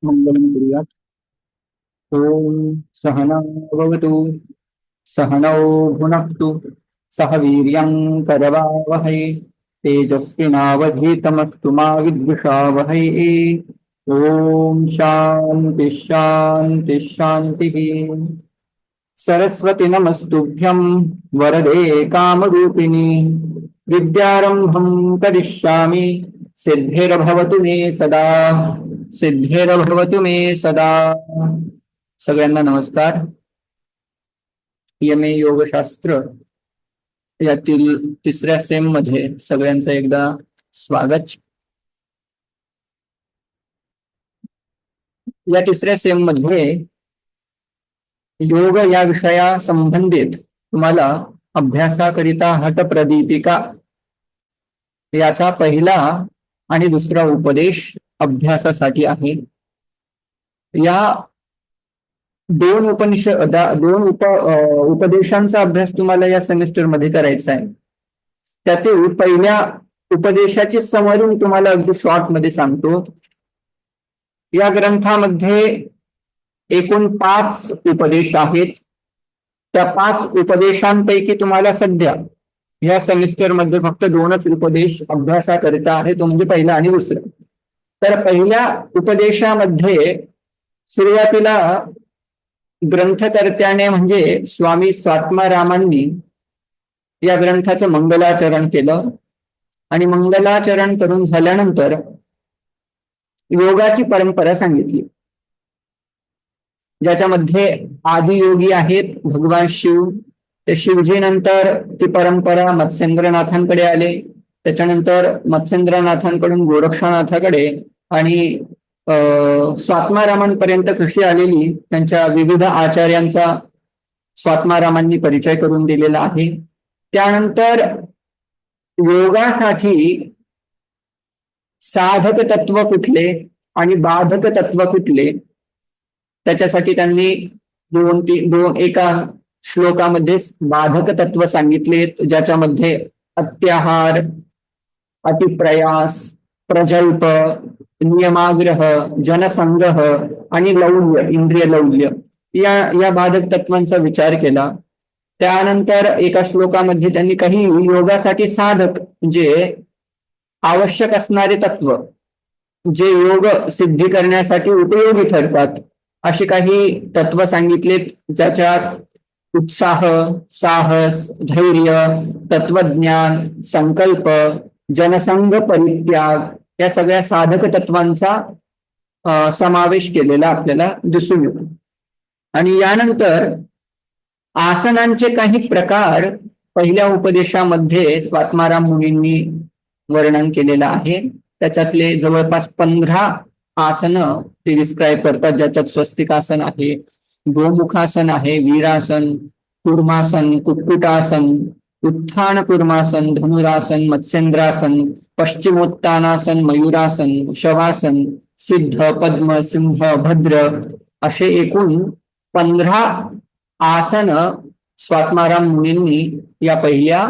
मंगलं कुर्यात्। ॐ सहना भवतु, सहनौ भुनक्तु, सह वीर्यं करवावहै, तेजस्विनावधीतमस्तु मा विद्विषावहै। ॐ शान्ति शान्ति शान्तिः। सरस्वती नमस्तुभ्यं वरदे कामरूपिणी, विद्यारंभं करिष्यामि, सिद्धिर्भवतु मे सदा, सिद्धिर्भवतु मे सदा। सगळ्यांना नमस्कार। यमे योगशास्त्र यातील तिसऱ्या सेम मध्ये सगळ्यांचं एकदा स्वागत। या तिसऱ्या सेम मध्ये योग या विषया संबंधित तुम्हाला अभ्यासाकरिता हटप्रदीपिका याचा पहिला आणि दुसरा उपदेश अभ्यासासाठी आहे। या दोन उपदेशांचा अभ्यास तुम्हाला या सेमिस्टर मध्ये करायचा आहे। त्यातील पहिल्या उपदेशाची समरी मी तुम्हाला अगदी शॉर्ट मध्ये सांगतो। या ग्रंथामध्ये एकूण 5 उपदेश आहेत। त्या 5 उपदेशांपैकी तुम्हाला सध्या या सेमिस्टर मध्ये फक्त 2च उपदेश अभ्यासाकरिता आहे, तो म्हणजे पहिला आणि दुसरा। तर पहिल्या उपदेशामध्ये सुरुवातीला ग्रंथकर्त्याने म्हणजे स्वामी स्वात्मारामांनी या ग्रंथाचं मंगलाचरण केलं आणि मंगलाचरण करून झाल्यानंतर योगाची परंपरा सांगितली, ज्याच्यामध्ये आदियोगी आहेत भगवान शिव। ते शिवजी नंतर ती परंपरा मत्स्येंद्रनाथांकडे आले, त्याच्यानंतर मत्स्येंद्रनाथांकडून गोरक्षनाथाकडे आणि स्वात्मारामांपर्यंत कशी आलेली त्यांच्या विविध आचार्यांचा स्वात्मारामांनी परिचय करून दिलेला आहे। त्यानंतर योगासाठी साधक तत्व कुठले आणि बाधक तत्व कुठले त्याच्यासाठी त्यांनी एका श्लोकामध्ये बाधक तत्व सांगितलेत, ज्याच्यामध्ये अत्याहार, अतिप्रयास, प्रजल्प, नियमाग्रह, जनसंग्रह आणि लौल्य, इंद्रिय लौल्य या बाधक तत्वांचा विचार केला। त्यानंतर एका श्लोकामध्ये त्यांनी काही योगासाठी साधक म्हणजे आवश्यक असणारे तत्व जे योग सिद्धी करण्यासाठी उपयोगी ठरतात अशी काही तत्व सांगितलेत, ज्याच्यात उत्साह, साहस, धैर्य, तत्वज्ञान, संकल्प, जनसंघ परित्याग या सगळ्या साधक तत्वांचा समावेश केलेला आपल्याला दिसून येतो। आणि यानंतर आसनांचे काही प्रकार पहिल्या उपदेशामध्ये स्वात्माराम मुनींनी वर्णन केलेलं आहे। त्याच्यातले जवळपास 15 आसनं ते डिस्क्राईब करतात, ज्याच्यात स्वस्तिकासन आहे, गोमुखासन आहे, वीरासन, कूर्मासन, कुक्कुटासन, उत्थान कूर्मासन, धनुरासन, मत्स्येंद्रासन, पश्चिमोत्तानासन, मयूरासन, शवासन, सिद्ध, पद्म, सिंह, भद्र असे एकूण 15 आसन स्वात्माराम मुनींनी या पहिल्या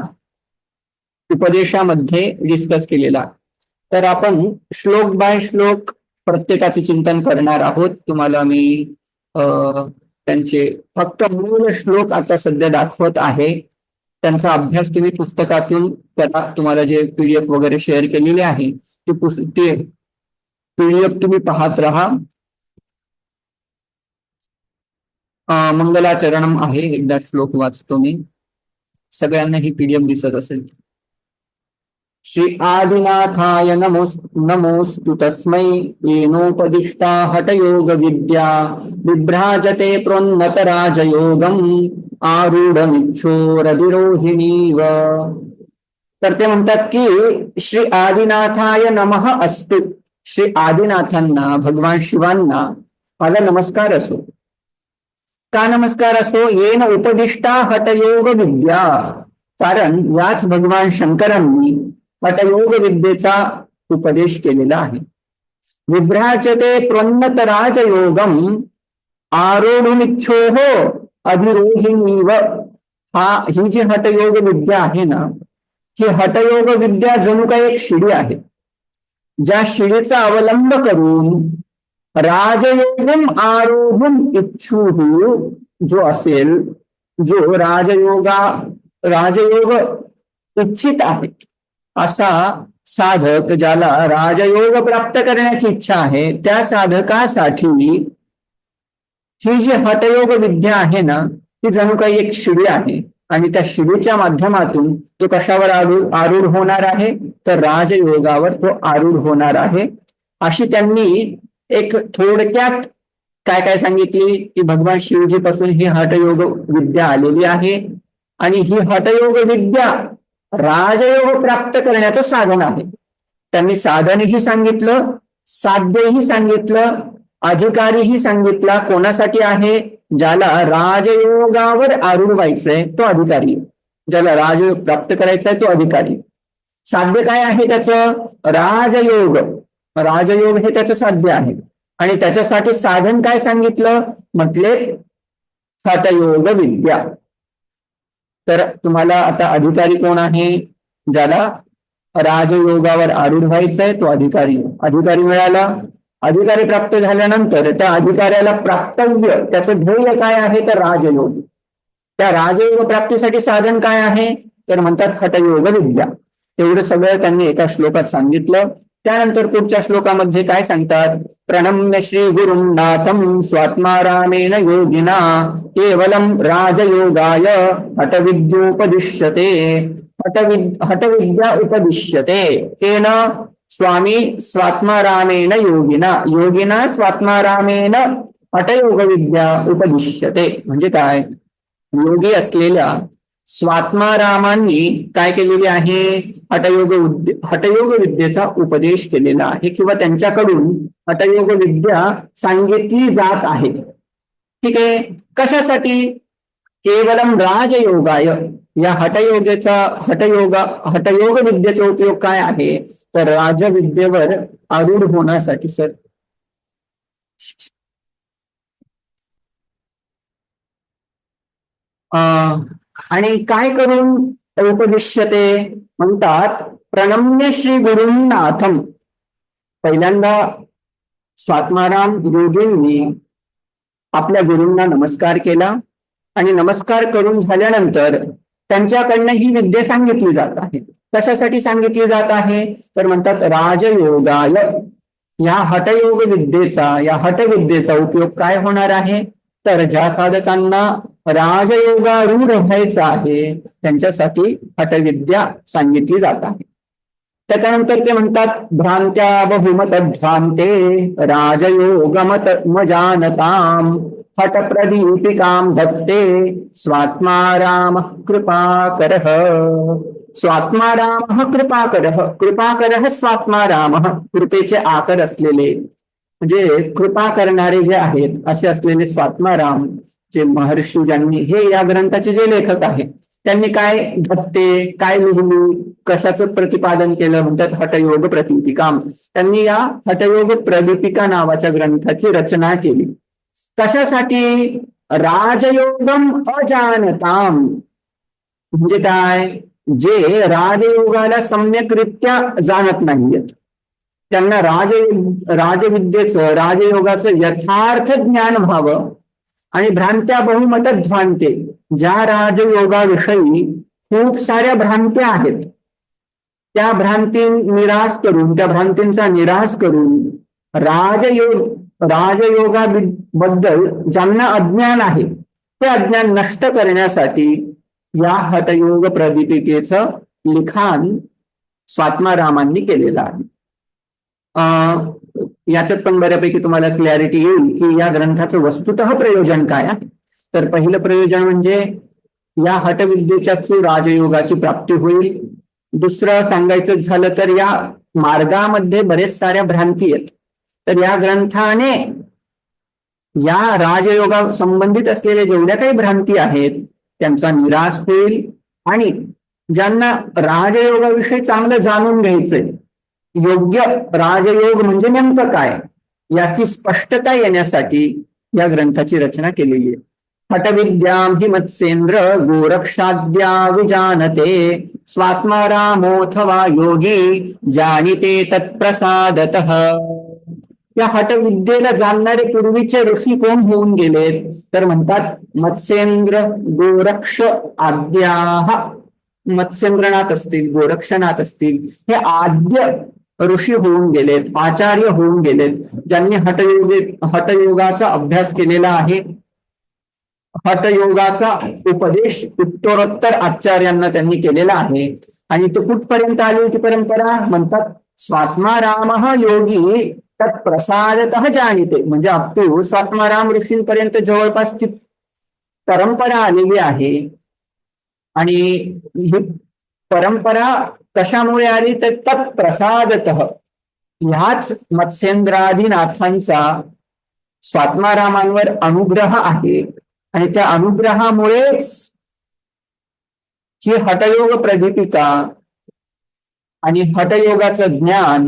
उपदेशामध्ये डिस्कस केलेला। तर आपण श्लोक बाय श्लोक प्रत्येकाचे चिंतन करणार आहोत। तुम्हाला मी त्यांचे फक्त मूळ श्लोक आता सध्या दाखवत आहे, त्यांचा अभ्यास तुम्ही पुस्तकातून करा। तुम्हाला जे PDF वगैरे शेअर केलेले आहे ते PDF तुम्ही पाहत राहा। मंगलाचरणम आहे, एकदा श्लोक वाचतो मी, सगळ्यांना ही PDF दिसत असेल। श्री आदिनाथाय नमोस्तु तस्मै येनोपदिष्टा हठयोग विद्या विभ्राजते प्रोन्नत राजयोगम आरूढमिच्छोरधिरोहिणीव। तर ते म्हणतात की श्री आदिनाथाय नमः अस्तु, श्री आदिनाथांना भगवान शिवांना माझा नमस्कार असो। का नमस्कार असो? येन उपदिष्टा हठयोग विद्या, कारण याच भगवान शंकरांनी हठयोग विद्येचा उपदेश केलेला आहे। विभ्राजते प्रोन्नत राजयोगम आरोढुमिच्छोः अधिरोहिणीव। ही जी हठयोग विद्या आहे ना, ही हठयोग विद्या जणू काही एक शिडी आहे, ज्या शिडीचा अवलंब करून राजयोगम आरोहम इच्छू जो असेल, जो राजयोग इच्छित आहे, असा साधक ज्याला राजयोग प्राप्त करण्याची इच्छा आहे, त्या साधकासाठी ही जी हठयोग विद्या आहे ना, ती जणू काही एक शिडी आहे. आणि त्या शिडीच्या माध्यमातून तो कशावर आरूढ होणार आहे, तर राजयोगावर तो आरूढ होणार आहे. अशी त्यांनी एक थोडक्यात काय काय सांगितली की भगवान शिवजी पासून ही हठयोग विद्या आलेली आहे. आणि ही हठयोग विद्या राजयोग प्राप्त करण्याचं साधन आहे. त्यांनी साधनही सांगितलं, साध्यही सांगितलं, अधिकारीही सांगितला. कोणासाठी आहे? ज्याला राजयोगावर आरूढ व्हायचंय तो अधिकारी, ज्याला राजयोग प्राप्त करायचा तो अधिकारी. साध्य काय आहे त्याचं? राजयोग. राजयोग हे त्याचं साध्य आहे. आणि त्याच्यासाठी साधन काय सांगितलं? म्हटले हठयोग विद्या. तर तुम्हाला आता अधिकारी कोण आहे? ज्याला राजयोगावर आरूढ व्हायचंय तो अधिकारी. अधिकारी मिळाला. अधिकारी प्राप्त झाल्यानंतर त्या अधिकाऱ्याला प्राप्तव्य, त्याचं ध्येय काय आहे? तर राजयोग. त्या राजयोग प्राप्तीसाठी साधन काय आहे? तर म्हणतात हठयोग विद्या. एवढं सगळं त्यांनी एका श्लोकात सांगितलं. त्यानंतर पुढच्या श्लोकामध्ये काय सांगतात? प्रणम्य श्री गुरुं नाथं स्वात्मारामेण योगिना केवलं राजयोगाय हठविद्योपदिश्यते. हठविद्या उपदिश्यते केन? स्वामी स्वात्मारामेण योगिना. योगिना स्वात्मारामेण हठयोग विद्या उपदिश्यते. म्हणजे काय? योगी असलेल्या स्वात्मारामांनी काय केलेले आहे? हठयोग विद्येचा उपदेश केलेला आहे, किंवा त्यांच्याकडून हठयोग विद्या सांगितली जात आहे. ठीक आहे. कशासाठी? केवलम राजयोगाय. या हठयोग विद्येचा उपयोग काय आहे? तर राजविद्येवर आरूढ होण्यासाठी. सर आणि काय करून उपदिश्यते? म्हणतात प्रणम्य श्री गुरुनाथम. पहिल्यांदा स्वात्माराम योगींनी आपल्या गुरूंना नमस्कार केला. आणि नमस्कार करून झाल्यानंतर त्यांच्याकडनं ही विद्या सांगितली जात आहे. कशासाठी सांगितली जात आहे? तर म्हणतात राजयोगाय. या हठयोग विद्येचा, या हठविद्येचा उपयोग काय होणार आहे? तर ज्या साधकांना राजयोगारूढ व्हायचं आहे त्यांच्यासाठी हठविद्या सांगितली जात आहे. त्याच्यानंतर ते म्हणतात भ्रांत्या बहुमत ध्वांते राजयोगमत मजानताम हठ प्रदीपिकां धत्ते स्वात्माराम कृपाकरः. स्वात्माराम कृपाकरः. कृपाकरः स्वात्माराम. कृपेचे आकर असलेले, म्हणजे कृपा करणारे जे आहेत असे असलेले स्वात्माराम, जे महर्षी ज्यांनी, हे या ग्रंथाचे जे लेखक आहेत, त्यांनी काय धत्ते, काय लिहिली, कशाचं प्रतिपादन केलं? म्हणतात हठयोग प्रदीपिकाम. त्यांनी या हठयोग प्रदीपिका नावाच्या ग्रंथाची रचना केली. कशासाठी? राजयोगम अजानताम. म्हणजे काय? जे राजयोगाला सम्यकरित्या जाणत नाहीयेत, त्यांना राजविद्येचं, राजयोगाचं यथार्थ ज्ञान व्हावं. आणि भ्रांत्या बहुमत ध्वांते. ज्या राजयोगाविषयी खूप साऱ्या भ्रांत्या आहेत, त्या त्या भ्रांतींचा निराश करून राजयोगाबद्दल ज्यांना अज्ञान आहे ते अज्ञान नष्ट करण्यासाठी या हठयोग प्रदीपिकेचं लिखाण स्वात्मारामांनी केलेलं आहे. याच्यात पण बऱ्यापैकी तुम्हाला क्लॅरिटी येईल की या ग्रंथाचं वस्तुतः प्रयोजन काय आहे. तर पहिलं प्रयोजन म्हणजे या हठविद्येच्या थ्रू राजयोगाची प्राप्ती होईल. दुसरं सांगायचं झालं तर या मार्गामध्ये बरेच साऱ्या भ्रांती आहेत, तर या ग्रंथाने या राजयोगा संबंधित असलेल्या जेवढ्या काही भ्रांती आहेत त्यांचा निराश होईल. आणि ज्यांना राजयोगाविषयी चांगलं जाणून घ्यायचंय, योग्य राजयोग म्हणजे नेमकं काय याची स्पष्टता येण्यासाठी या ग्रंथाची रचना केलेली आहे. हठविद्यां हि मत्सेंद्र गोरक्षाद्या विजानते स्वात्मारामोऽथवा योगी जानिते तत्प्रसादतः. या हठविद्येला जाणणारे पूर्वीचे ऋषी कोण होऊन गेलेत तर म्हणतात मत्स्येंद्र गोरक्ष आद्याः. मत्स्येंद्रनाथ असतील, गोरक्षनाथ असतील, हे आद्य ऋषी होऊन गेलेत, आचार्य होऊन गेलेत, ज्यांनी हठयोगाचा अभ्यास केलेला आहे. हठयोगाचा उपदेश उत्तरोत्तर आचार्यांना त्यांनी केलेला आहे. आणि तो कुठपर्यंत आली होती परंपरा म्हणतात स्वात्माराम योगी तत्प्रसादतः जाणीते. म्हणजे अप्तू स्वात्माराम ऋषींपर्यंत जवळपास ती परंपरा आलेली आहे. आणि ही परंपरा कशामुळे आली तर तत्प्रसादतः, ह्याच मत्स्येंद्रादिनाथांचा स्वात्मारामांवर अनुग्रह आहे. आणि त्या अनुग्रहामुळेच ही हठयोग प्रदीपिका आणि हठयोगाचं ज्ञान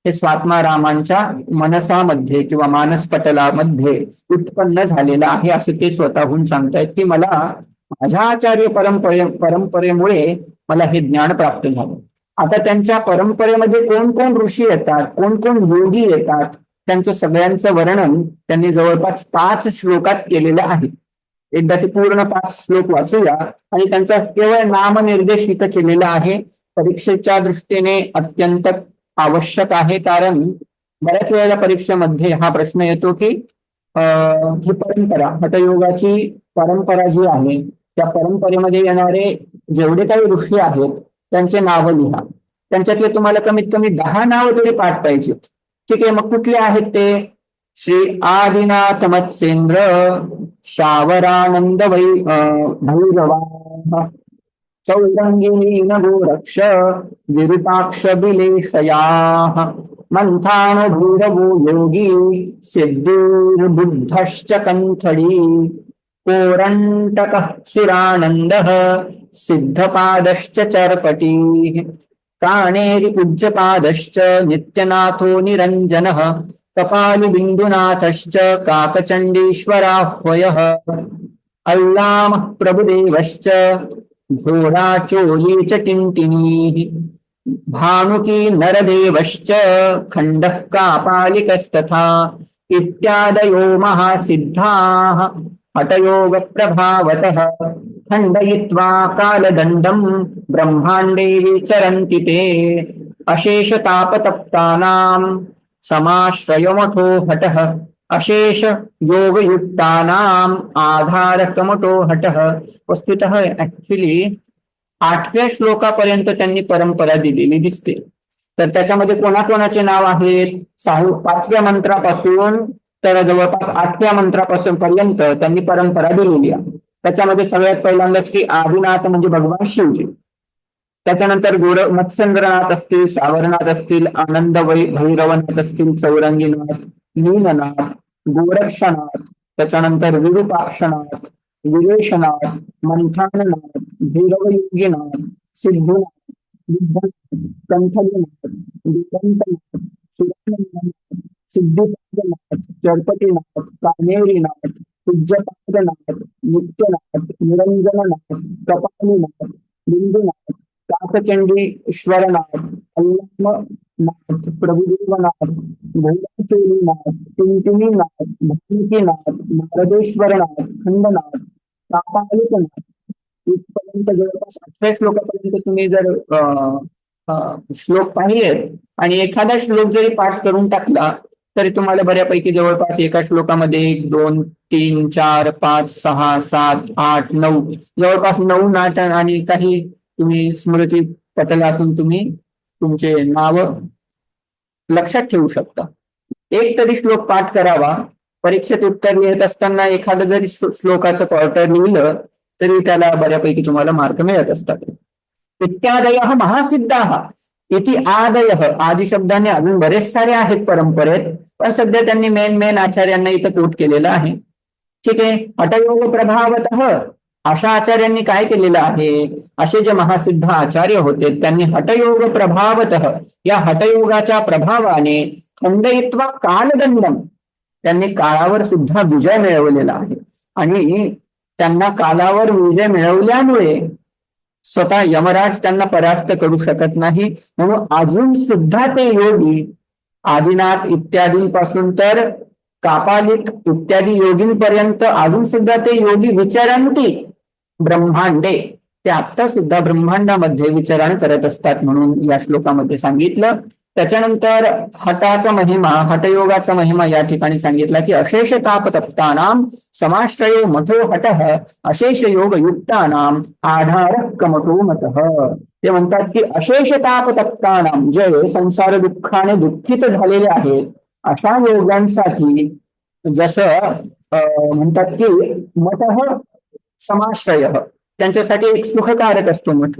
हे स्वात्मारामांच्या मनसामध्ये किंवा मानसपटलामध्ये उत्पन्न झालेलं आहे, असं ते स्वतःहून सांगतायत की मला माझ्या आचार्य परंपरेमुळे मला हे ज्ञान प्राप्त झालं. आता त्यांच्या परंपरेमध्ये कोण कोण ऋषी येतात, कोण कोण योगी येतात, त्यांचं सगळ्यांचं वर्णन त्यांनी जवळपास 5 श्लोकात केलेलं आहे. एकदा ते पूर्ण 5 श्लोक वाचूया. आणि त्यांचा केवळ नामनिर्देश इथं केलेला आहे. परीक्षेच्या दृष्टीने अत्यंत आवश्यक आहे, कारण बऱ्याच वेळेला परीक्षेमध्ये हा प्रश्न येतो की ही परंपरा, हठयोगाची परंपरा जी आहे त्या परंपरेमध्ये येणारे जेवढे काही ऋषी आहेत त्यांचे नावं लिहा. त्यांच्यातले तुम्हाला कमीत कमी 10 नावं तरी पाठ पाहिजेत. ठीक आहे, मग कुठले आहेत ते? श्री आदिनाथ मत्स्येंद्र शावरानंद भैरवा चौरंगिनी गोरक्ष विरूपाक्ष बिलेशयाः मंथान भूरवो योगी सिद्धिर्बुद्धश्च कंठडी कोरंटकः सुरानंदः सिद्धपादश्च चर्पटी काणेरि पूज्यपादश्च नित्यनाथो निरंजनः कपाली बिंदुनाथश्च काकचंडीश्वराह्वयः अल्लामः प्रभुदेवश्च घोडाचोली च टिंटिनी भानुकी नरदेवश्च खंडः कापालिकस्तथा इत्यादयो महासिद्धाः हठयोग प्रभावतः खंडयित्वा कालदंडं ब्रह्मांडे विचरन्ति ते अशेष तापतप्तानां समाश्रयमठो हटः अशेष योगयुक्तानां आधारकमठो हटः. वस्तुतः ऍक्च्युली 8व्या श्लोकापर्यंत त्यांनी परंपरा दिलेली दिसते. तर त्याच्यामध्ये कोणाकोणाचे नाव आहेत? 5व्या मंत्रापासून तर जवळपास 8व्या मंत्रापासून पर्यंत त्यांनी परंपरा दिलेली आहे. त्याच्यामध्ये सगळ्यात पहिल्यांदा श्री आदिनाथ म्हणजे भगवान शिवजी, त्याच्यानंतर मत्स्येंद्रनाथ असतील, सावरनाथ असतील, आनंद भैरवनाथ असतील, चौरंगीनाथ, नीलनाथ, गोरक्षनाथ, त्याच्यानंतर विरूपाक्षनाथ, विरेशनाथ, मंथाननाथ, भैरवयोगीनाथ, सिद्धनाथ, बुद्धनाथ, कंठलीनाथ, विकंठनाथ, सुरानंदनाथ, सिद्धिपादनाथ, चर्पटीनाथ, कामेरीनाथ, पूज्यपादनाथ, नित्यनाथ, निरंजननाथ, कपालीनाथ, बिंदुनाथ, काकचंडीश्वरनाथ, अल्लामनाथ, प्रभुदेवनाथ, घोडाचोलीनाथ, टिंटिनीनाथ, भानुकीनाथ, नारदेश्वरनाथ, खंडनाथ, कापालिकनाथ. इथपर्यंत जवळपास 8व्या श्लोकापर्यंत तुम्ही जर श्लोक पाहिले आणि एखादा श्लोक जरी पाठ करून टाकला तरी तुम्हाला बऱ्यापैकी जवळपास एका श्लोकामध्ये 1, 2, 3, 4, 5, 6, 7, 8, 9 जवळपास 9 नाट आणि काही तुम्ही स्मृती पटलातून तुम्ही तुमचे नाव लक्षात ठेवू शकता. एक तरी श्लोक पाठ करावा. परीक्षेत उत्तर लिहित असताना एखादं जरी श्लोकाचं क्वार्टर लिहिलं तरी त्याला बऱ्यापैकी तुम्हाला मार्क मिळत असतात. इत्यादयः महासिद्धाः इति आदयः, आदि शब्दाने अजून बरेच सारे आहेत परंपरेत, पण सध्या त्यांनी मेन आचार्यांना इथं कोट केलेलं आहे. ठीक आहे. हठयोग प्रभावतः अशा आचार्यांनी काय केलेलं आहे? असे जे महासिद्ध आचार्य होते त्यांनी हठयोग प्रभावतः, या हठयोगाच्या प्रभावाने खंडयित्वा कालदंडम, त्यांनी काळावर सुद्धा विजय मिळवलेला आहे. आणि त्यांना कालावर विजय मिळवल्यामुळे स्वतः यमराज त्यांना परास्त करू शकत नाही, म्हणून अजून सुद्धा ते योगी आदिनाथ इत्यादींपासून तर कापालिक इत्यादी योगींपर्यंत अजून सुद्धा ते योगी विचरंती ब्रह्मांडे, ते आता सुद्धा ब्रह्मांडामध्ये विचरण करत असतात म्हणून या श्लोकामध्ये सांगितलं. त्याच्यानंतर हटाचा महिमा, हटयोगाचा महिमा या ठिकाणी सांगितला की अशेष तापतप्तानाम समाश्रयो मठो हटः अशेष योग युक्तानाम आधार कमतो मतः. ते म्हणतात की अशेष तापतप्तानाम, जे संसार दुःखाने दुःखित झालेले आहेत अशा योगांसाठी जसं म्हणतात की मतः समाश्रय, त्यांच्यासाठी एक सुखकारक असतो मठ,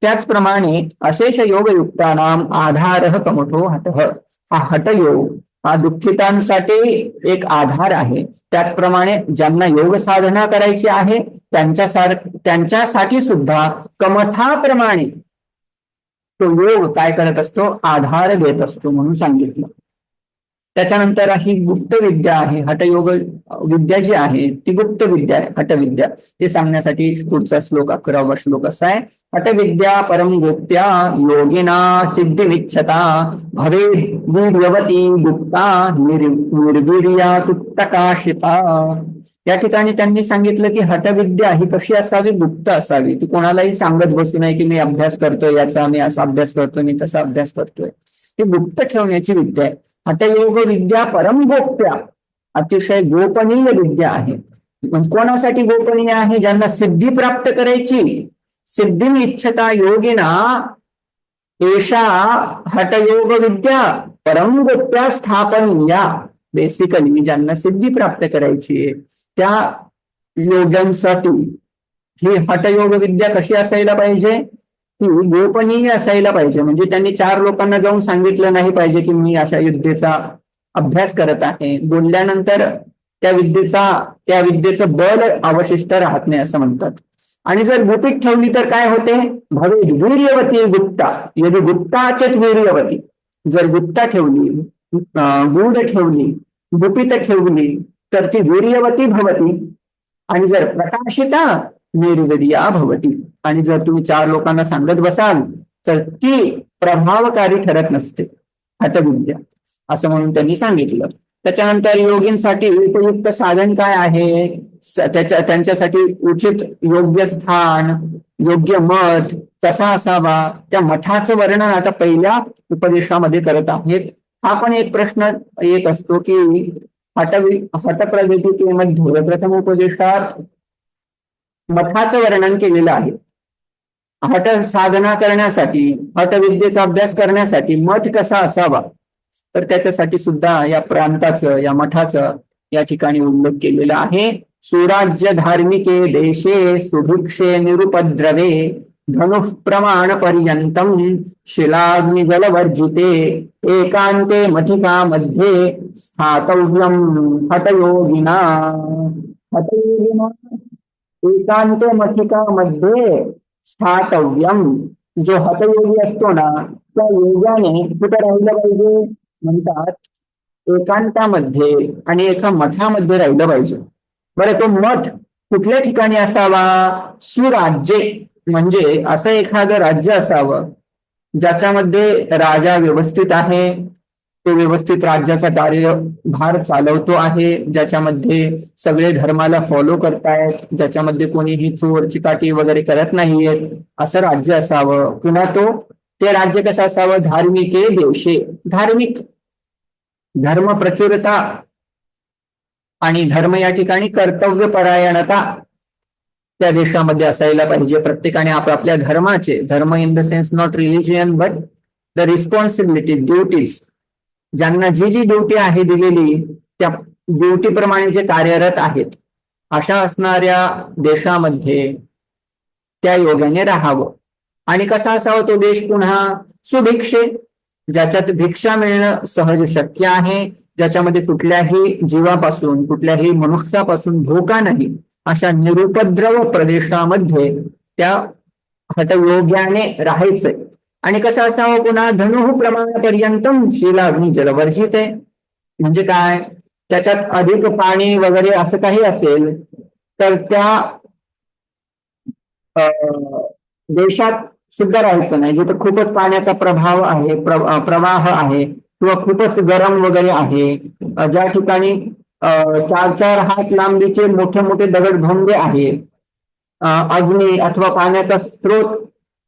त्याचप्रमाणे अशेष योगयुक्तानाम आधार कमठो हटः, हा हटयोग हा दुःखितांसाठी एक आधार आहे. त्याचप्रमाणे ज्यांना योग साधना करायची आहे त्यांच्यासाठी सुद्धा कमठाप्रमाणे तो योग काय करत असतो, आधार देत असतो म्हणून सांगितलं. त्याच्यानंतर ही गुप्त विद्या आहे, हटयोग विद्या जी आहे ती गुप्त विद्या आहे, हटविद्या. ते सांगण्यासाठी पुढचा श्लोक 11वा श्लोक असा आहे, हटविद्या परम गोप्त्या योगिना सिद्धिमिच्छता भवे वीर्यवती गुप्ता निर्वीर्या तुट्टकाशिता. या ठिकाणी त्यांनी सांगितलं की हटविद्या ही कशी असावी, गुप्त असावी. ती कोणालाही सांगत बसू नये की मी अभ्यास करतोय याचा, मी असा अभ्यास करतोय, मी तसा अभ्यास करतोय. ती गुप्त ठेवण्याची विद्या आहे. हठयोग विद्या परम गोप्या, अतिशय गोपनीय विद्या आहे. कोणासाठी गोपनीय आहे, ज्यांना सिद्धी प्राप्त करायची, सिद्धी इच्छता योगिना एषा हठयोग विद्या परम गोप्या स्थापनीया. बेसिकली ज्यांना सिद्धी प्राप्त करायची त्या योग्यांसाठी ही हठयोग विद्या कशी असायला पाहिजे, ही गोपनीय असायला पाहिजे. म्हणजे त्यांनी 4 लोकांना जाऊन सांगितलं नाही पाहिजे की मी अशा विद्येचा अभ्यास करत आहे. बोलल्यानंतर त्या विद्येचं बल अवशिष्ट राहत नाही असं म्हणतात. आणि जर गुपित ठेवली तर काय होते, भवेद वीर्यवती गुप्ता यदि गुप्ताचेत वीर्यवती. जर गुप्ता ठेवली, गूढ ठेवली, गुपित ठेवली तर ती वीर्यवती भवती. आणि जर प्रकाशिता निर्वीर्या भवती. आणि जर तुम्ही 4 लोकांना सांगत बसाल तर ती प्रभावकारी ठरत नसते हठविद्या, असं म्हणून त्यांनी सांगितलं. त्याच्यानंतर योगींसाठी उपयुक्त साधन काय आहे, त्यांच्यासाठी उचित योग्य स्थान, योग्य मठ कसा असावा, त्या मठाचं वर्णन आता पहिल्या उपदेशामध्ये करत आहेत. हा पण एक प्रश्न येत असतो की हटप्रवेदिकेमध्ये प्रथम उपदेशात मठाचं वर्णन केलेलं आहे. हठ साधना करण्यासाठी, हठविद्येचा अभ्यास करण्यासाठी मठ कसा असावा, तर त्याच्यासाठी सुद्धा या प्रांताचं, या मठाचं या ठिकाणी उल्लेख केलेला आहे. सुराज्य धार्मिके देशे सुभिक्षे निरुपद्रवे धनुः प्रमाण पर्यंतम शिलाग्नि जलवर्जिते एकांते मठिका मध्ये स्थातव्यम हठयोगिना. हठयोगिना एकांत मठिका मध्ये स्थातव्यम. जो हठयोगी असतो ना त्या योगाने कुठे राहिलं पाहिजे, म्हणतात एकांतामध्ये आणि एका मठामध्ये राहिलं पाहिजे. बरं, तो मठ कुठल्या ठिकाणी असावा, सुराज्ये म्हणजे असं एखादं राज्य असावं ज्याच्यामध्ये राजा व्यवस्थित आहे, तो व्यवस्थित राज्याचा कार्यभार चालवतो आहे, ज्याच्यामध्ये सगळे धर्माला फॉलो करतायत, ज्याच्यामध्ये कोणीही चोर चिकाटी वगैरे करत नाहीयेत, असं राज्य असावं. पुन्हा ते राज्य कसं असावं, धार्मिके देशे, धार्मिक धर्म प्रचुरता आणि धर्म या ठिकाणी कर्तव्यपरायणता त्या देशामध्ये असायला पाहिजे. प्रत्येकाने आपापल्या धर्माचे, धर्म in the sense not religion but the responsibility, duties, ज्यांना जी जी ड्युटी आहे दिलेली त्या ड्युटी प्रमाणे जे कार्यरत आहेत अशा असणाऱ्या देशामध्ये त्या योगाने राहावं. आणि कसा असावा तो देश, पुन्हा सुभिक्षे, ज्याच्यात भिक्षा मिळणं सहज शक्य आहे, ज्याच्यामध्ये कुठल्याही जीवापासून, कुठल्याही मनुष्यापासून धोका नाही, अशा निरुपद्रव प्रदेशामध्ये त्या हठयोग्याने राहायचंय. आणि कसं असावं, पुन्हा धनुः प्रमाणापर्यंतम शिलाग्नि जलवर्जित आहे. म्हणजे काय, त्याच्यात अधिक पाणी वगैरे असं काही असेल तर त्या देशात सुद्धा राहायचं नाही. जिथे खूपच पाण्याचा प्रवाह आहे किंवा खूपच गरम वगैरे आहे, ज्या ठिकाणी 4-4 हात लांबीचे मोठे मोठे दगडधोंडे आहेत, अग्नी अथवा पाण्याचा स्रोत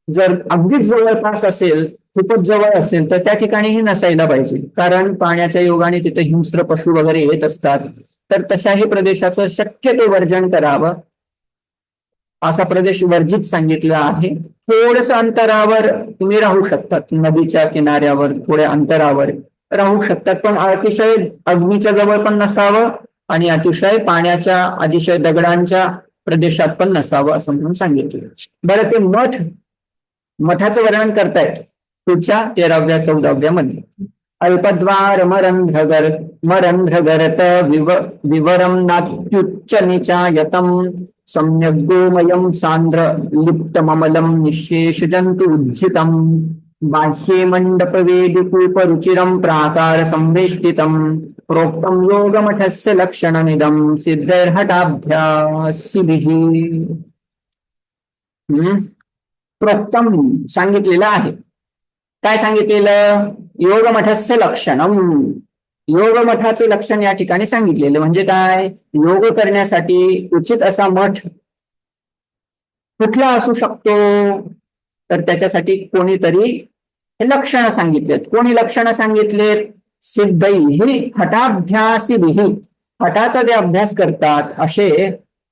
जर अगदीच जवळपास असेल, खूपच जवळ असेल, तर त्या ठिकाणीही नसायला पाहिजे. कारण पाण्याच्या योगाने तिथे हिंस्र पशु वगैरे येत असतात. तर तशाही प्रदेशाचं शक्यतो वर्जन करावं. असा प्रदेश वर्जित सांगितला आहे. थोडस अंतरावर तुम्ही राहू शकतात, नदीच्या किनाऱ्यावर थोड्या अंतरावर राहू शकतात, पण अतिशय अग्नीच्या जवळ पण नसावं आणि अतिशय पाण्याच्या, अतिशय दगडांच्या प्रदेशात पण नसावं असं म्हणून सांगितलं. बरं, ते मठाचं वर्णन करतायत पुढच्या 13व्या-14व्या मध्ये. अल्पद्वार मरंध्रगरत विवरम नात्युच्च निचायतम सम्यग् गोमयं सांद्र लिप्तममलं निःशेष जंतु उज्झितं बाह्ये मंडप वेदिकूप रुचिरं प्राकार संवेष्टितं प्रोक्तं योगमठस्य लक्षणमिदं सिद्धैर्हठाभ्यासिभिः. प्रोक्तम सांगितलेलं आहे. काय सांगितलेलं? योगमठस्य लक्षणम. योग मठाचे लक्षण या ठिकाणी सांगितलेलं म्हणजे काय? योग करण्यासाठी उचित असा मठ कुठला असू शकतो? तर त्याच्यासाठी कोणीतरी हे लक्षणं सांगितलेत. कोणी लक्षणं सांगितलेत? सिद्धैहि हठाभ्यासिभिः. हठाचा जे अभ्यास करतात असे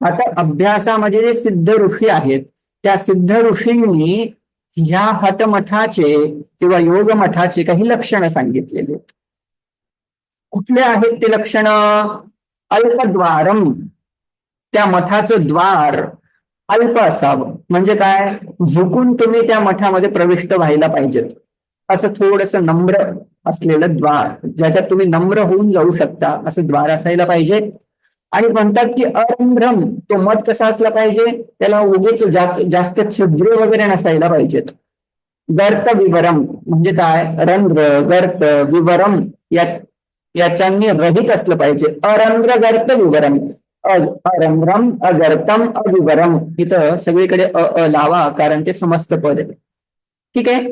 हठ अभ्यासामध्ये जे सिद्ध ऋषी आहेत, त्या सिद्ध ऋषींनी ह्या हठमठाचे किंवा योग मठाचे काही लक्षणं सांगितलेले. कुठले आहेत ते लक्षण? अल्पद्वारम. त्या मठाचं द्वार अल्प असावं. म्हणजे काय? झुकून तुम्ही त्या मठामध्ये प्रविष्ट व्हायला पाहिजेत, असं थोडस नम्र असलेलं द्वार, ज्याच्यात तुम्ही नम्र होऊन जाऊ शकता असं द्वार असायला पाहिजे. आणि म्हणतात की अरंध्रम. तो मठ कसा असला पाहिजे? त्याला उगीच जास्त छिद्रे वगैरे नसायला पाहिजेत. गर्त विवरम म्हणजे काय? रंध्र, गर्त, विवरम याच्यांनी रहित असलं पाहिजे. अरंध्र गर्त विवरम. अरंध्रम, अगर्तम, अविवरम. इथं सगळीकडे अ लावा, कारण ते समस्त पद आहे. ठीक आहे.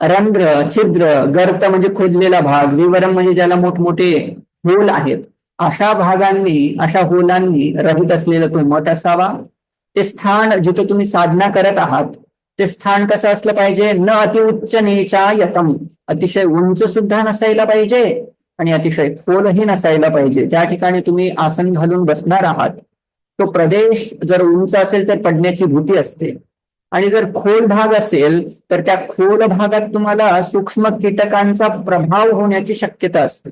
रंध्र, छिद्र, गर्त म्हणजे खोदलेला भाग, विवरम म्हणजे ज्याला मोठमोठे होल आहेत, अशा भागांनी, अशा होलांनी रहित असलेला तो मठ असावा. ते स्थान जिथे तुम्ही साधना करत आहात, ते स्थान कसं असलं पाहिजे? न अति उच्च नीचा यतम. अतिशय उंच सुद्धा नसायला पाहिजे आणि अतिशय खोलही नसायला पाहिजे. ज्या ठिकाणी तुम्ही आसन घालून बसणार आहात, तो प्रदेश जर उंच असेल तर पडण्याची भीती असते, आणि जर खोल भाग असेल तर त्या खोल भागात तुम्हाला सूक्ष्म कीटकांचा प्रभाव होण्याची शक्यता असते.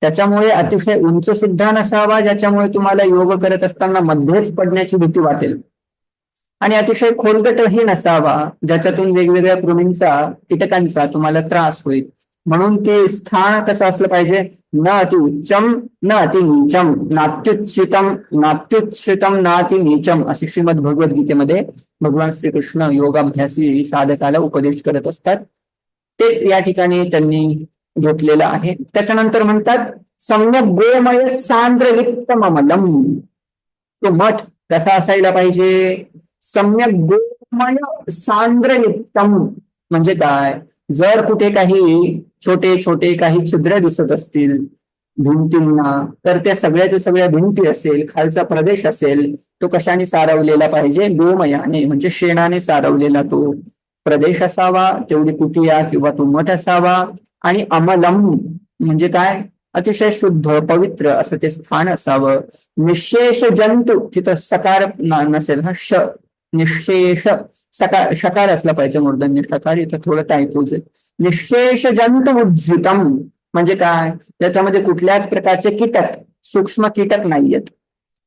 त्याच्यामुळे अतिशय उंच सुद्धा नसावा, ज्याच्यामुळे तुम्हाला योग करत असताना मध्येच पडण्याची भीती वाटेल, आणि अतिशय खोलगटही नसावा, ज्याच्यातून वेगवेगळ्या कृमींचा, कीटकांचा तुम्हाला त्रास होईल. म्हणून ते स्थान कसं असलं पाहिजे? न अति उच्चम न अति नीचम नात्युच्छितम नाति नीचम, अशी श्रीमद भगवद्गीतेमध्ये भगवान श्रीकृष्ण योगाभ्यासी साधकाला उपदेश करत असतात. तेच या ठिकाणी त्यांनी घेतलेलं आहे. त्याच्यानंतर म्हणतात सम्यक गोमय सांद्र लिप्तममलम. तो मठ कसा असायला पाहिजे? सम्यक गोमय सांद्र लिप्तम म्हणजे काय? जर कुठे काही छोटे छोटे काही छिद्र दिसत असतील भिंतींना, तर त्या सगळ्याच्या सगळ्या भिंती असेल, खालचा प्रदेश असेल, तो कशाने सारवलेला पाहिजे? गोमयाने म्हणजे शेणाने सारवलेला तो प्रदेश असावा, तेवढी कुटिया किंवा तो मठ असावा. आणि अमलम म्हणजे काय? अतिशय शुद्ध पवित्र असं ते स्थान असावं. निशेष जंतू, तिथं सकार नसेल, हा श, निशेष सकार, शकार असला पाहिजे मूर्धन्य शकार, इथं थोडं टायपोज आहे. निशेष जंतु उज्झितम म्हणजे काय? त्याच्यामध्ये कुठल्याच प्रकारचे कीटक, सूक्ष्म कीटक नाहीयेत,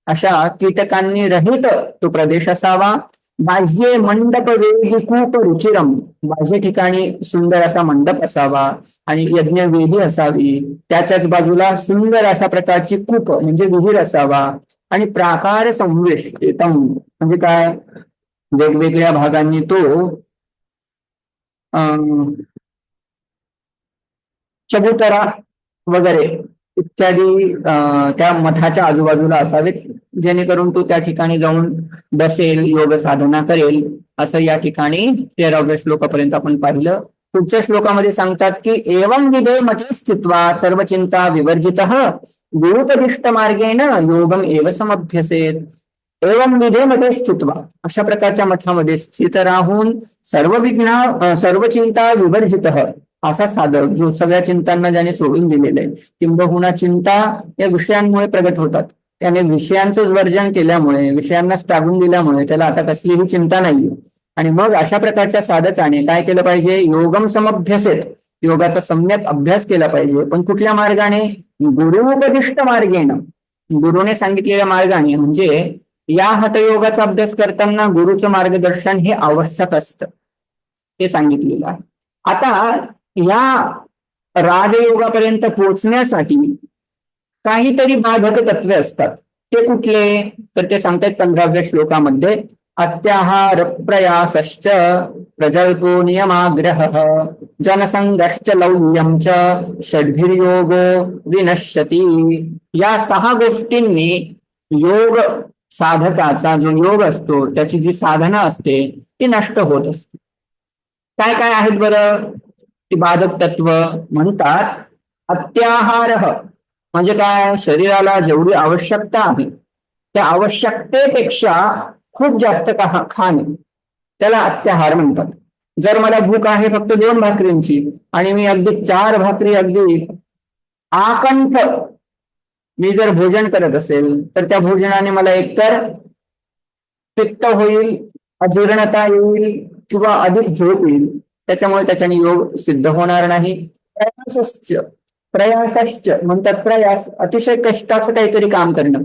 अशा कीटकांनी रहित तो प्रदेश असावा. बाह्य मंडप वेदिकूप रुचिरम. बाह्य ठिकाणी सुंदर असा मंडप असावा आणि यज्ञ वेदी असावी. त्याच्याच बाजूला सुंदर अशा प्रकारची कूप म्हणजे विहीर असावा. आणि प्राकार संवेष्टितम म्हणजे काय? वेगवेगळ्या भागांनी तो चबुतरा वगैरे इत्यादी त्या मठाच्या आजूबाजूला असावेत, जेणेकरून तो त्या ठिकाणी जाऊन बसेल, योग साधना करेल. असं या ठिकाणी 13व्या श्लोकापर्यंत आपण पाहिलं. पुढच्या श्लोकामध्ये सांगतात की एवं विधे मठी स्थित्वा सर्व चिंता विवर्जितः गुरुपदिष्ट मार्गेण योगम एव समभ्यसेत। एवं विधे मठे स्थित्वा, अशा प्रकारच्या मठामध्ये स्थित राहून सर्व चिंता विवर्जितः, असा साधक जो सगळ्या चिंतांना ज्याने सोडून दिलेले आहे, किंबहुना चिंता या विषयांमुळे प्रगट होतात, त्याने विषयांचं वर्जन केल्यामुळे, विषयांना त्यागून दिल्यामुळे त्याला आता कसलीही चिंता नाहीये। आणि मग अशा प्रकारच्या साधकाने काय केलं पाहिजे, योगम समभ्यसेत, योगाचा सम्यक अभ्यास केला पाहिजे। पण कुठल्या मार्गाने, गुरुपदिष्ट मार्गेनं, गुरुने सांगितलेल्या मार्गाने, म्हणजे या हठयोगाचा अभ्यास करताना गुरुचं मार्गदर्शन हे आवश्यक असतं, हे सांगितलेलं आहे। आता या राजयोगापर्यंत पोहोचण्यासाठी काहीतरी बाधक तत्वे असतात, ते कुठले, तर ते सांगतात 15व्या श्लोकामध्ये, अत्याहार प्रयासश्च प्रजल्पो नियमाग्रहः जनसंगश्च लौल्यं च षड्भिर्योगो विनश्यति। या 6 गोष्टींनी योग साधकाचा जो योग असतो, त्याची जी साधना असते ती नष्ट होत असते। काय काय आहेत बरं ती बाधक तत्व, म्हणतात अत्याहार म्हणजे काय, शरीराला जेवढी आवश्यकता आहे त्या आवश्यकतेपेक्षा खूप जास्त खाणे, त्याला अत्याहार म्हणतात। जर मला भूक आहे फक्त 2 भाकरींची आणि मी अगदी 4 भाकरी अगदी आकंठ मी जर भोजन करत असेल, तर त्या भोजनाने मला एकतर पित्त होईल, अजीर्णता येईल किंवा अधिक झोप येईल, त्याच्याने योग सिद्ध होणार नाही। प्रयासश्च म्हणतात, प्रयास अतिशय कष्टाचं काहीतरी काम करणं,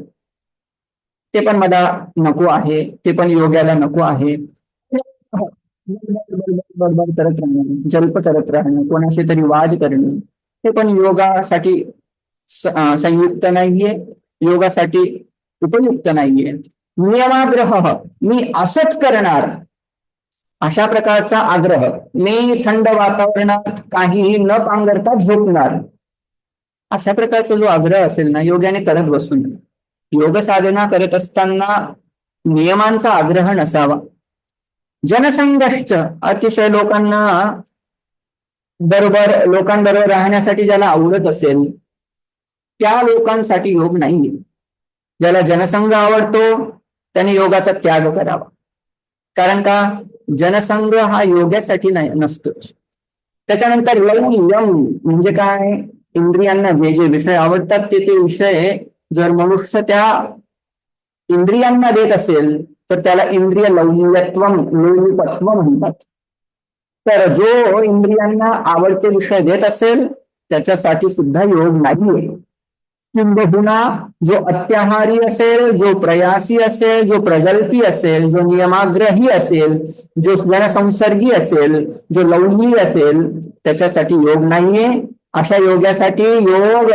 ते पण मला नको आहे, ते पण योगाला नको आहे। बडबड करत राहणे, जल्प करत राहणे, कोणाशी तरी वाद करणे, हे पण योगासाठी संयुक्त नाहीये, योगासाठी उपयुक्त नाहीये। नियमाग्रह, मी असंच करणार, अशा प्रकारचा आग्रह, मी थंड वातावरणात काहीही न पांघरता झोपणार, अशा प्रकारचा जो आग्रह असेल ना, योगाने करत बसू नये। योग साधना करत असताना नियमांचा आग्रह नसावा। जनसंघर्ष, अतिशय लोकांबरोबर राहण्यासाठी ज्याला आवडत असेल त्या लोकांसाठी योग नाहीये। ज्याला जनसंघ आवडतो त्याने योगाचा त्याग करावा, कारण का, जनसंघ हा योगासाठी नसतो। त्याच्यानंतर लौल्यम म्हणजे काय, इंद्रियांना जे जे विषय आवडतात ते विषय जर मनुष्य त्या इंद्रियांना देत असेल तर त्याला इंद्रिय लोलुपत्व म्हणतात। तर जो इंद्रियांना आवडते विषय देत असेल त्याच्यासाठी सुद्धा योग नाहीये। किंबहुना जो अत्याहारी असेल, जो प्रयासी असेल, जो प्रजल्पी असेल, जो नियमाग्रही असेल, जो जनसंसर्गी असेल, जो लौल्यी असेल, त्याच्यासाठी योग नाहीये। अशा योगासाठी योग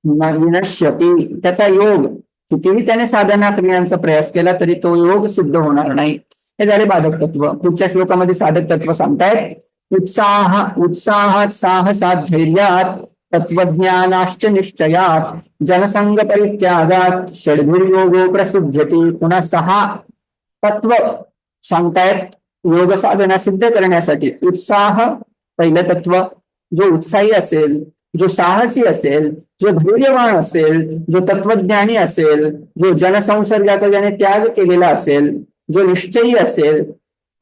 विनश्यति, त्याचा योग कितीही त्याने साधना करण्याचा प्रयास केला तरी तो योग सिद्ध होणार नाही। हे झाले बाधक तत्व। पुढच्या श्लोकामध्ये साधक तत्व सांगतायत, उत्साहात साहसात धैर्यात तत्वज्ञानाश्च निश्चयात जनसंग परित्यागात षड्भिर्योगो प्रसिद्ध्यति। पुन्हा 6 तत्व सांगतायत योग साधना सिद्ध करण्यासाठी। उत्साह पहिलं तत्व, जो उत्साही असेल, जो साहसी असेल, जो धैर्यवान असेल, जो तत्वज्ञानी असेल, जो जनसंसर्गाचा ज्याने त्याग केलेला असेल, जो निश्चयी असेल,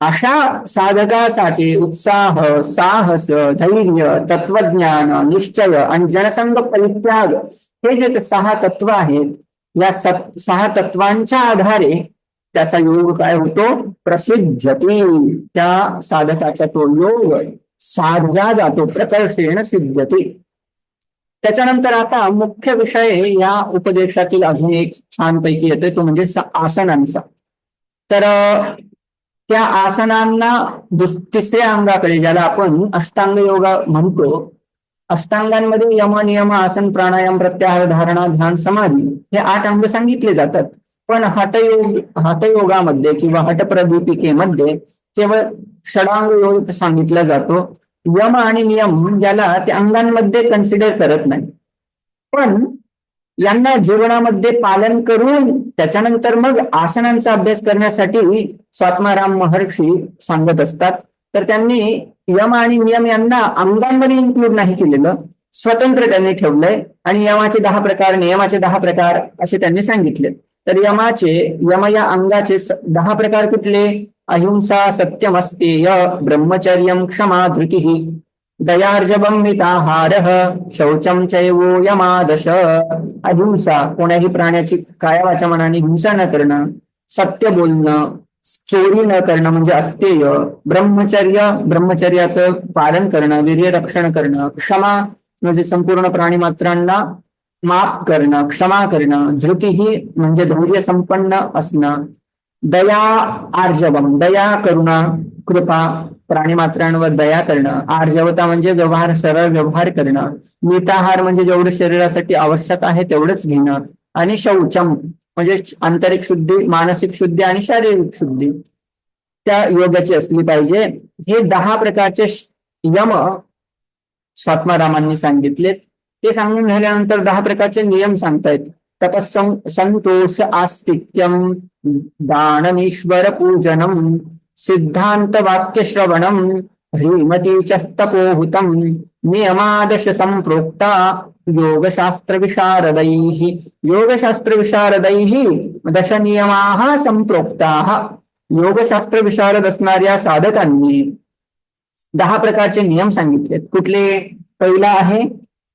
अशा साधकासाठी उत्साह, साहस, धैर्य, तत्वज्ञान, निश्चय आणि जनसंग परित्याग हे जे 6 तत्व आहेत, या 6 तत्वांच्या आधारे त्याचा योग काय होतो, प्रसिद्धती, त्या साधकाचा तो योग साधला जातो, प्रकर्षेण सिद्धती। त्याच्यानंतर आता मुख्य विषय या उपदेशातील अजून एक छानपैकी येतोय, तो म्हणजे आसनांचा। तर त्या आसनांना 3ऱ्या अंगाकडे, ज्याला आपण अष्टांग योगा म्हणतो, अष्टांगांमध्ये यम, नियम, आसन, प्राणायाम, प्रत्याहार, धारणा, ध्यान, समाधी हे 8 अंग सांगितले जातात। पण हठयोगामध्ये किंवा हठप्रदीपिकेमध्ये केवळ षडांग योग सांगितला जातो। यम आणि नियम ज्याला त्या अंगांमध्ये कन्सिडर करत नाही, पण यांना जीवनामध्ये पालन करून त्याच्यानंतर मग आसनांचा अभ्यास करण्यासाठी स्वात्माराम महर्षी सांगत असतात। तर त्यांनी यम आणि नियम यांना अंगांमध्ये इन्क्लूड नाही केलेलं, स्वतंत्र त्यांनी ठेवलंय आणि यमाचे 10 प्रकार, नियमाचे 10 प्रकार असे त्यांनी सांगितले. तर यम या अंगाचे 10 प्रकार कुठले? अहिंसा, सत्यमस्तेय, ब्रह्मचर्यम, क्षमा, धृतिः, दयार्जवम, मिताहारः, शौचम चैवो यमादश. अहिंसा, कोण्याही प्राण्याची काया वाचा मनाने हिंसा न करणं, सत्य बोलणं, चोरी न करणं म्हणजे अस्तेय, ब्रह्मचर्याचं पालन करणं, वीर्य रक्षण करणं, क्षमा म्हणजे संपूर्ण प्राणी मात्रांना माफ करणं, क्षमा करणं, धृतीही म्हणजे धैर्य संपन्न असणं, दया आर्जवम, दया करुणा कृपा, प्राणी मात्रांवर दया करणं, आर्जवता म्हणजे व्यवहार, सरळ व्यवहार करणं, मिताहार म्हणजे जेवढं शरीरासाठी आवश्यक आहे तेवढंच घेणं, आणि शौचम म्हणजे आंतरिक शुद्धी, मानसिक शुद्धी आणि शारीरिक शुद्धी त्या योगाची असली पाहिजे. हे 10 प्रकारचे यम स्वात्मारामांनी सांगितलेत. ते सांगून झाल्यानंतर 10 प्रकारचे नियम सांगतायत. तपस्सं संतोष, आस्तिक्यम, दानमीश्वर पूजनम, सिद्धांत वाक्य श्रवणम, ह्रीमती च तपोहुतम, नियमादश संप्रोक्ता योगशास्त्र विशारदैः. योगशास्त्र विशारदैः दश नियमाः संप्रोक्ताः. योगशास्त्र विशारद असणाऱ्या साधकांनी 10 प्रकारचे नियम सांगितलेत. कुठले? पहिला आहे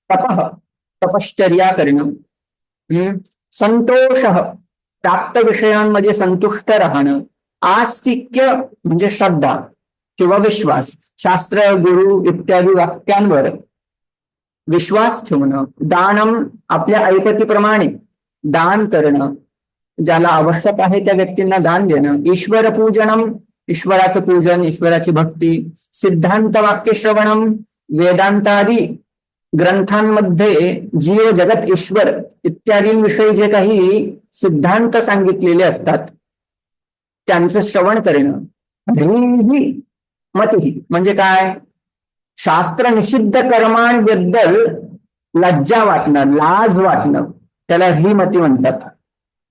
तपः, तपश्चर्या करणं. संतोष, प्राप्त विषयांमध्ये संतुष्ट राहणं. आस्तिक्य म्हणजे श्रद्धा किंवा विश्वास, शास्त्र, गुरु इत्यादी वाक्यांवर विश्वास ठेवणं. दानम, आपल्या ऐपतीप्रमाणे दान करणं, ज्याला आवश्यक आहे त्या व्यक्तींना दान देणं. ईश्वर पूजनम, ईश्वराचं पूजन, ईश्वराची भक्ती. सिद्धांत वाक्य श्रवणम, वेदांतादी ग्रंथांमध्ये जीव, जगत, ईश्वर इत्यादींविषयी जे काही सिद्धांत सांगितलेले असतात त्यांचं श्रवण करणं. ह्रीही मतिही म्हणजे काय? शास्त्र निषिद्ध कर्मांबद्दल लज्जा वाटणं, लाज वाटणं, त्याला ह्रीमती म्हणतात.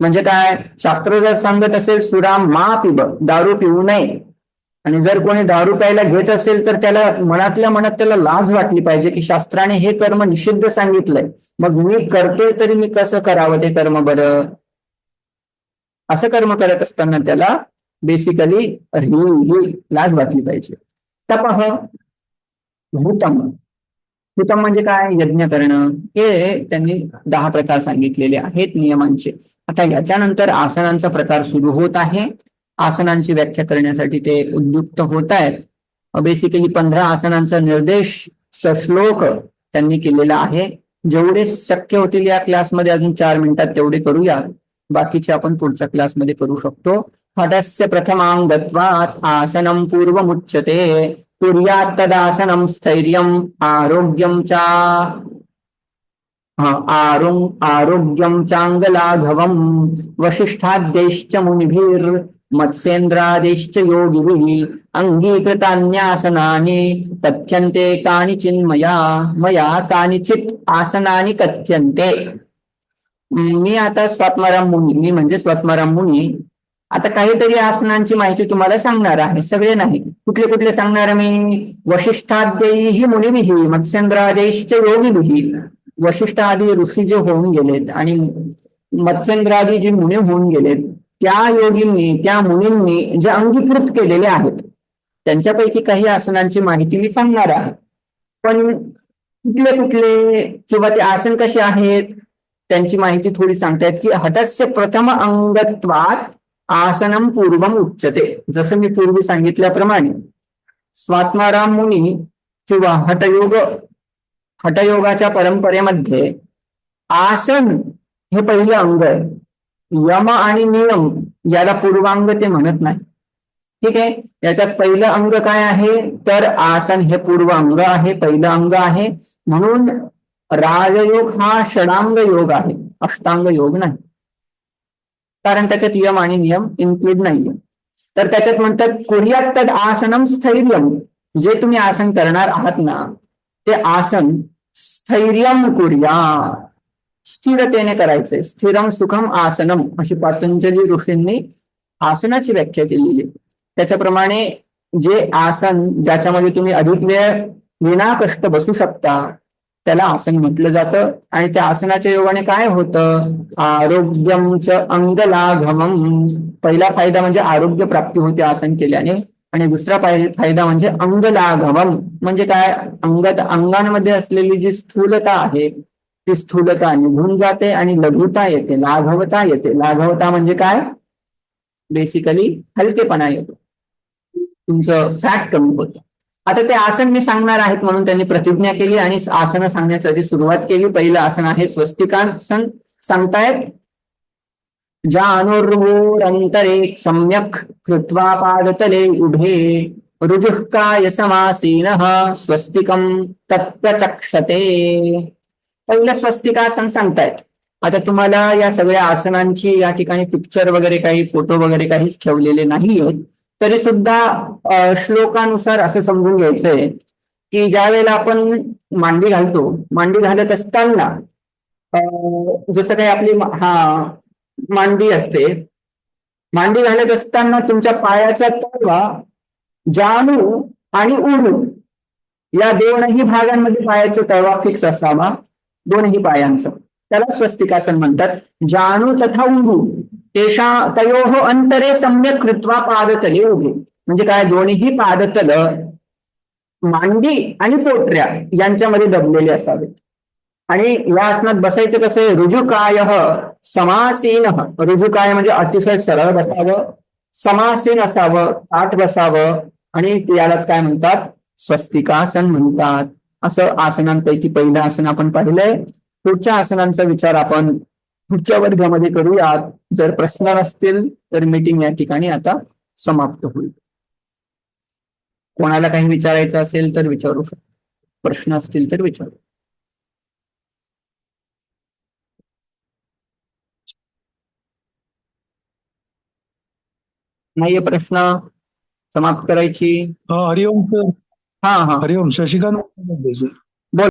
म्हणजे काय? शास्त्र जर सांगत असेल सुरा मा पिब, दारू पिऊ नये, आणि जर कोणी दारू प्यायला घेत असेल तर त्याला मनातल्या मनात त्याला लाज वाटली पाहिजे की शास्त्राने हे कर्म निषिद्ध सांगितलंय, मग मी करतोय तरी मी कसं करावं ते कर्म बरं. असं कर्म करत असताना त्याला बेसिकली ही लाज वाटली पाहिजे. तपः, हुतम, हुतम म्हणजे काय? यज्ञ करणं. हे त्यांनी 10 प्रकार सांगितलेले आहेत नियमांचे. आता याच्यानंतर आसनांचा प्रकार सुरू होत आहे. आसनांची व्याख्या करण्यासाठी ते उद्युक्त होत आहेत. बेसिकली 15 आसनांचा निर्देश श्लोक त्यांनी केलेला आहे. जेवढे शक्य होतील या क्लासमध्ये अजून 4 मिनिटात तेवढे करूया, बाकीचे आपण पुढच्या क्लासमध्ये करू शकतो. हठस्य प्रथमांगत्वात् आसनं पूर्वमुच्यते, कुर्यात् तदासनं स्थैर्यं आरोग्यं च आरोग्यं चांगलाघवं, वसिष्ठाद्यैश्च मुनिभिर् मत्स्येन्द्रादेश्च योगिभिः अंगीकृतान्यासनानि कथ्यन्ते कानिचिन्मया, मया कानिचित् आसनानि कथ्यन्ते. मी आता स्वात्माराम मुनी, मी म्हणजे स्वात्माराम मुनी, आता काहीतरी आसनांची माहिती तुम्हाला सांगणार आहे. सगळे नाही, कुठले कुठले सांगणार मी? वसिष्ठाद्यैः मुनिभिः मत्स्येन्द्रादेश्च योगिभिः. वसिष्ठ आदी ऋषी जे होऊन गेलेत आणि मत्स्येंद्रादी जी मुनी होऊन गेलेत त्या योगींनी, त्या मुनींनी जे अंगीकृत केलेले आहेत त्यांच्यापैकी काही आसनांची माहिती मी सांगणार आहे. पण कुठले कुठले किंवा ते आसन कसे आहेत त्यांची माहिती थोडी सांगतायत की हठस्य प्रथम अंगत्वात् आसनं पूर्वम उच्यते. जसं मी पूर्वी सांगितल्याप्रमाणे स्वात्माराम मुनी किंवा हठयोगाच्या परंपरेमध्ये आसन हे पहिलं अंग आहे. यम आणि नियम याला पूर्वांग ते म्हणत नाही. ठीक आहे, याच्यात पहिलं अंग काय आहे तर आसन हे पूर्व अंग आहे, पहिलं अंग आहे. म्हणून राजयोग हा षडांग योग आहे, अष्टांग योग नाही, कारण त्याच्यात यम आणि नियम इन्क्लूड नाहीये. तर त्याच्यात म्हणतात कुर्यात् तद आसनं स्थैर्यम, जे तुम्ही आसन करणार आहात ना ते आसन स्थैर्यम कुर्यात्, स्थिरतेने करायचंय. स्थिरम सुखम आसनम अशी पतंजली ऋषींनी आसनाची व्याख्या केलेली. त्याच्याप्रमाणे जे आसन ज्याच्यामध्ये तुम्ही अधिक वेळ विना कष्ट बसू शकता त्याला आसन म्हटलं जातं. आणि त्या आसनाच्या योगाने काय होतं? आरोग्यमच अंगलाघवम. पहिला फायदा म्हणजे आरोग्य प्राप्ती होते आसन केल्याने. आणि दुसरा फायदा म्हणजे अंगलाघवम. म्हणजे काय? अंगांमध्ये असलेली जी स्थूलता आहे ती स्थूलता निघून जाते आणि लघुता येते, लाघवता येते. लाघवता म्हणजे काय? बेसिकली हलकेपणा येतो, तुमचं फॅट कमी होतं. आता ते आसन मी सांगणार आहेत म्हणून त्यांनी प्रतिज्ञा केली आणि आसन सांगण्यासाठी सुरुवात केली. पहिलं आसन आहे स्वस्तिकासन. सांगतायत, जानुर्वोरंतरे सम्यक कृत्वा पादतले उभे ऋजुः काय समासीनः स्वस्तिकं तत्प्रचक्षते. पहिलं स्वस्तिकासन सांगतायत. आता तुम्हाला या सगळ्या आसनांची या ठिकाणी पिक्चर वगैरे काही फोटो वगैरे काहीच ठेवलेले नाहीयेत, तरी सुद्धा श्लोकानुसार असं समजून घ्यायचंय की ज्या वेळेला आपण मांडी घालतो, मांडी घालत असताना जसं काही आपली मांडी असते, मांडी घालत असताना तुमच्या पायाचा तळवा जाणू आणि उरू या दोनही भागांमध्ये पायाचा तळवा फिक्स असावा, दोनही पायांचं. त्याला स्वस्तिकासन म्हणतात. जाणू तथा उरू तेषा तयोः अंतरे सम्यक कृत्वा पादतले उभे. म्हणजे काय? दोन्ही पादतल मांडी आणि पोटऱ्या यांच्यामध्ये दबलेले असावे. आणि या आसनात बसायचं कसं? रुजुकाय समासीन. रुजुकाय म्हणजे अतिशय सरळ बसावं, समासीन असावं, ताठ बसावं. आणि यालाच काय म्हणतात? स्वस्तिकासन म्हणतात. असं आसनांपैकी पहिलं आसन आपण पाहिलंय. पुढच्या आसनांचा विचार आपण पुढच्या वर्गामध्ये करूयात. जर प्रश्न नसतील तर मीटिंग या ठिकाणी आता समाप्त होईल. कोणाला काही विचारायचं असेल तर विचारू शकतो, प्रश्न असतील तर विचारू. नाहीये प्रश्न? समाप्त करायची? हरिओम सर. हा हा हरिओम. शशिकांत बोलतोय सर.